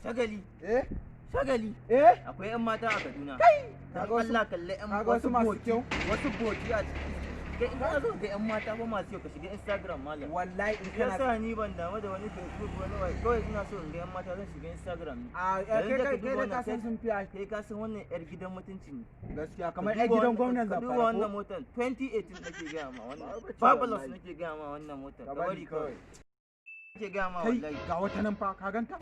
Shagali. Shagali. Akwai 'yan mata a Kaduna. Dan Allah kalle 'yan wasu masu kyau. Wasu boki a ciki. Kai in kana zo ga 'yan mata ba masu kyau ka shiga Instagram malam. Wallahi in kana sa ni ban damu da wani Facebook wani wai. Kawai ina so in ga 'yan mata zan shiga Instagram. Kai da ka san sun fiya. Kai ka san wannan 'yar gidan mutunci ne. Gaskiya kamar 'yar gidan gwamnan Zamfara. Duba wannan motar 2018 nake ga ma wannan. Fabulous nake ga ma wannan motar. Ka bari kawai. Nake ga ma wallahi. Ga wata nan fa ka ganta?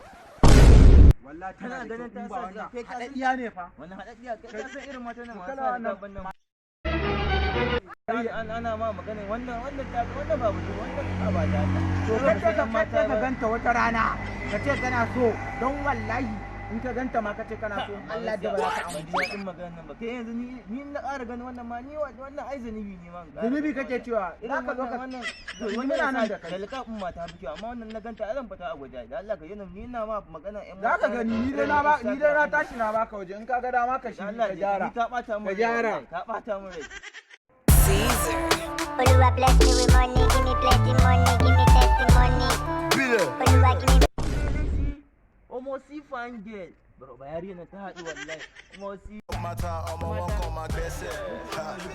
Wallahi tana ganin ta sa ga kai ka haɗaɗɗiya ne fa. Wannan haɗaɗɗiya kai ka san irin mata nan masu gaban nan. Ana ma magana wannan ta wannan babu wannan ba da ta. To kai ka ganta wata rana ka ce kana so don wallahi in ka ganta ma ka ce kana so Allah da ba za ka amince din maganar nan ba. Kai yanzu ni na ƙara ganin wannan ma ni wannan ai zanibi ne ma. Zanibi kake cewa za ka zo ka wannan nan da kai. Dalika umma ta fi kyau amma wannan na ganta zan fita a gwaja da Allah ka yana ni ina ma magana ƴan za ka gani ni dai na tashi na baka waje in ka ga dama ka shi ka gyara. Ka bata mu rai. Ka bata mu rai. Oluwa bless me with money, give me plenty money, give me testimony. Oluwa give me almost see fine girl. Bro, bayari na ta haɗu wallahi. Almost see matter, I'm a one call my best.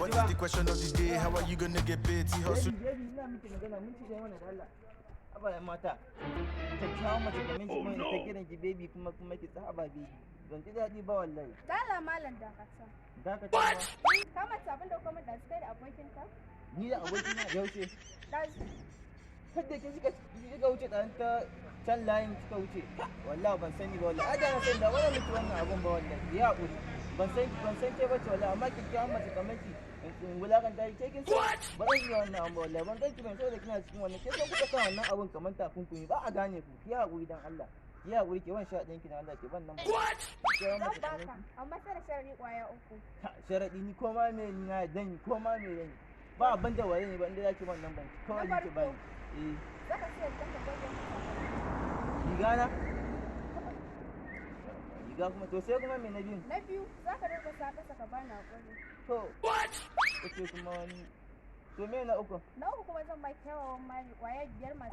What is the question of the day? How are you gonna get paid? Hustle. Ina miki magana mun ci da wannan da Allah. Aba mata. Ta kawo mace kamar ki mai ta kiran ki baby kuma ki sahaba baby. Ban ji daɗi ba wallahi. Dala malam dakata. Dakata ma. Ka mata abin da kuma da sai da abokin ka? Ni da abokin na yaushe. Dazu. Kadda ke kika wuce dan ta can layin kika wuce. Wallahi ban sani ba wallahi. Aja na san da wannan miki wannan abun ba wallahi. Ya hakuri. Ban san ke bace wallahi amma kin kiyan mace kamar ki. In wulakan ta yi ke kin san ba zan yi wannan abun wallahi. Ban ganki ban saboda kina cikin wannan. Ke san kuka sa wannan abun kamar takunkumi ba a gane ku. Ki hakuri dan Allah. Ki hakuri ke wan sha ɗin ki dan Allah ke ban nan ba. Zan baka amma sai da sharri kwaya uku. Sharadi ni ko ma me ni na dan ko ma me dan. Ba abin da waye ne ba inda zaki ban nan ban. Kawai ki bani. Zaka ce ka goge Rigana? Riga kuma to sai kuma me na biyu? Na biyu zaka dinga saka bani hakuri. To. Kace kuma wani. To me na uku? Na uku kuma zan mai kyawawan mali kwaya 5 masu.